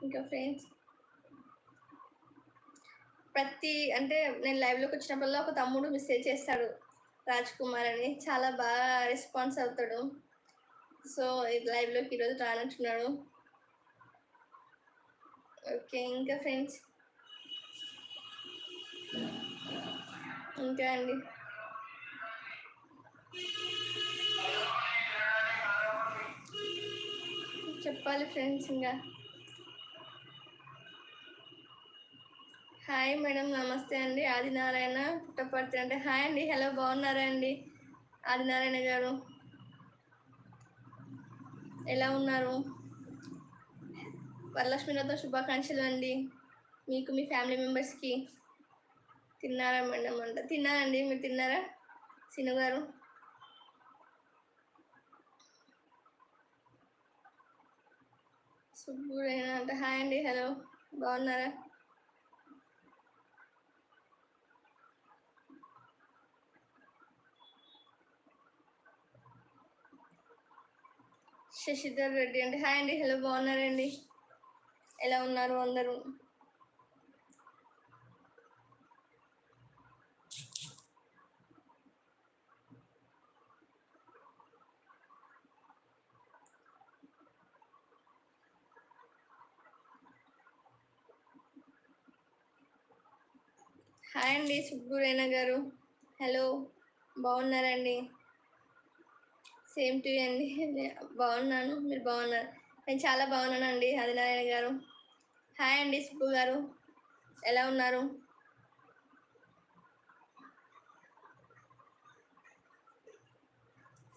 ఇంకా ఫ్రెండ్స్ అంటే నేను లైవ్లోకి వచ్చినప్పుడల్లా ఒక తమ్ముడు మెసేజ్ చేస్తాడు, రాజ్ కుమార్ అని. చాలా బాగా రెస్పాన్స్ అవుతాడు. సో లైవ్లోకి ఈరోజు రానంటున్నాడు. ఓకే, ఇంకా ఫ్రెండ్స్ ఇంకా అండి చెప్పాలి ఫ్రెండ్స్. ఇంకా హాయ్ మేడం, నమస్తే అండి. ఆదినారాయణ పుట్టపర్తి అంటే హాయ్ అండి. హలో, బాగున్నారా అండి ఆదినారాయణ గారు? ఎలా ఉన్నారు? వరలక్ష్మి వ్రతం శుభాకాంక్షలు అండి మీకు, మీ ఫ్యామిలీ మెంబర్స్కి. తిన్నారా మేడం అంట? తిన్నానండి, మీరు తిన్నారా సిను గారు? సుబ్బుడైనా అంటే హాయ్ అండి. హలో, బాగున్నారా? శశిధర్ రెడ్డి అంటే హాయ్ అండి. హలో, బాగున్నారండి? ఎలా ఉన్నారు అందరూ? హాయ్ అండి సుబ్బురేనా గారు, హలో, బాగున్నారండి? సేమ్ టు అండి. బాగున్నాను, మీరు బాగున్నారు? నేను చాలా బాగున్నానండి ఆదినారాయణ గారు. హాయ్ అండి సుబ్బు గారు, ఎలా ఉన్నారు?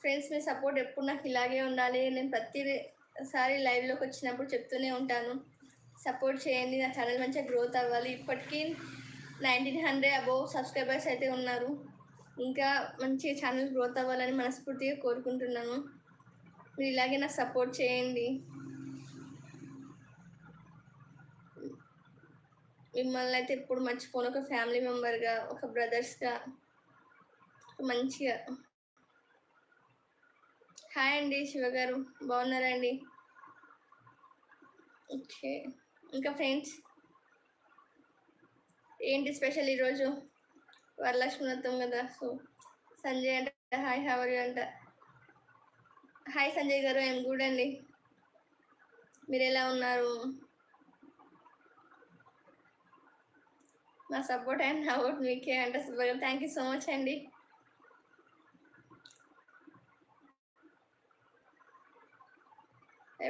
ఫ్రెండ్స్, మీ సపోర్ట్ ఎప్పుడు నాకు ఇలాగే ఉండాలి. నేను ప్రతిసారి లైవ్లోకి వచ్చినప్పుడు చెప్తూనే ఉంటాను, సపోర్ట్ చేయండి, నా ఛానల్ మంచిగా గ్రోత్ అవ్వాలి. ఇప్పటికీ 1900 అబోవ్ సబ్స్క్రైబర్స్ అయితే ఉన్నారు. ఇంకా మంచి ఛానల్ గ్రోత్ అవ్వాలని మనస్ఫూర్తిగా కోరుకుంటున్నాను. మీరు ఇలాగే నాకు సపోర్ట్ చేయండి. మిమ్మల్ని అయితే ఎప్పుడు మర్చిపోను, ఒక ఫ్యామిలీ మెంబర్గా, ఒక బ్రదర్స్గా మంచిగా. హాయ్ అండి శివ గారు, బాగున్నారండి? ఓకే, ఇంకా ఫ్రెండ్స్ ఏంటి స్పెషల్ ఈరోజు? వరలక్ష్మి వ్రతం కదా. సో సంజయ్ అంటే హాయ్, హవర్ యూ అంట. హాయ్ సంజయ్ గారు, ఐఎమ్ గుడ్ అండి. మీరు ఎలా ఉన్నారు? నా సపోర్ట్ అండ్ అబౌట్ మీకే అంటే సుబ్బర్, థ్యాంక్ యూ సో మచ్ అండి.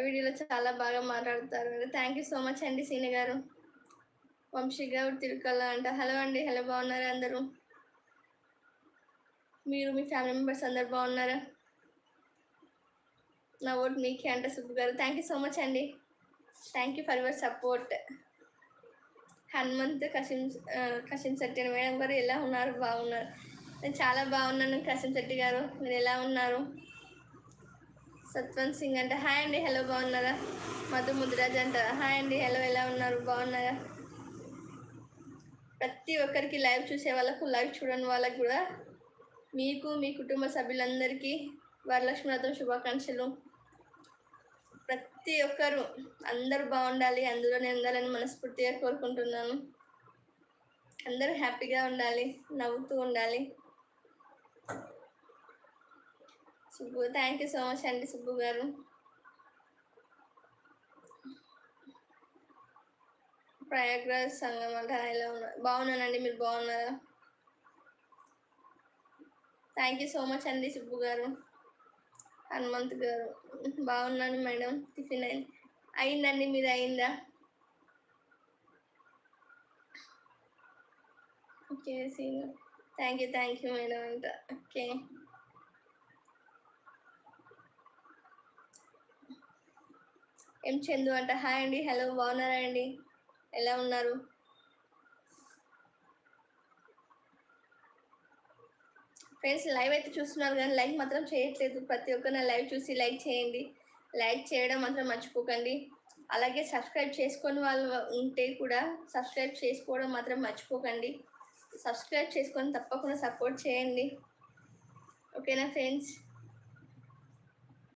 వీడియోలో చాలా బాగా మాట్లాడతారు. థ్యాంక్ యూ సో మచ్ అండి సీని గారు. వంశీ గౌడ్ తిరుకల అంట హలో అండి. హలో, బాగున్నారా అందరూ? మీరు, మీ ఫ్యామిలీ మెంబర్స్ అందరు బాగున్నారా? నా ఓట్ మీకే అంట సుబ్బు గారు. థ్యాంక్ యూ సో మచ్ అండి. Thank you for your support. Hanumanth Kasim Shetty madam గారు ఎలా ఉన్నారు? బాగున్నారు. నేను చాలా బాగున్నాను కసిం శెట్టి గారు, మీరు ఎలా ఉన్నారు? సత్వంత్ సింగ్ అంటే హాయ్ అండి. హలో, బాగున్నారా? మధు ముదిరాజ్ అంట హాయ్ అండి. హలో, ఎలా ఉన్నారు? బాగున్నారా? ప్రతి ఒక్కరికి, లైవ్ చూసే వాళ్ళకు, లైవ్ చూడని వాళ్ళకు కూడా, మీకు, మీ కుటుంబ సభ్యులందరికీ వరలక్ష్మి వ్రతం శుభాకాంక్షలు. ప్రతి ఒక్కరు అందరూ బాగుండాలి, అందులోనే ఉండాలని మనస్ఫూర్తిగా కోరుకుంటున్నాను. అందరూ హ్యాపీగా ఉండాలి, నవ్వుతూ ఉండాలి. Subbu, thank you so much అండి సుబ్బు గారు. ప్రయాగ్రాజ్ సంఘం అంటే ఎలా ఉన్నారు? బాగున్నానండి, మీరు బాగున్నారా? థ్యాంక్ యూ సో మచ్ అండి సుబ్బు గారు. హనుమంత్ గారు బాగున్నాను మేడం. టిఫిన్ అయిందండి, మీది అయిందా? Okay Seenu, thank you madam అంట. ఓకే, ఏం చందు అంట హాయ్ అండి. హలో, బాగున్నారా అండి? ఎలా ఉన్నారు? ఫ్రెండ్స్, లైవ్ అయితే చూస్తున్నారు కానీ లైక్ మాత్రం చేయట్లేదు. ప్రతి ఒక్కరు నా లైవ్ చూసి లైక్ చేయండి. లైక్ చేయడం మాత్రం మర్చిపోకండి. అలాగే సబ్స్క్రైబ్ చేసుకొని వాళ్ళు ఉంటే కూడా సబ్స్క్రైబ్ చేసుకోవడం మాత్రం మర్చిపోకండి. సబ్స్క్రైబ్ చేసుకొని తప్పకుండా సపోర్ట్ చేయండి. ఓకేనా ఫ్రెండ్స్?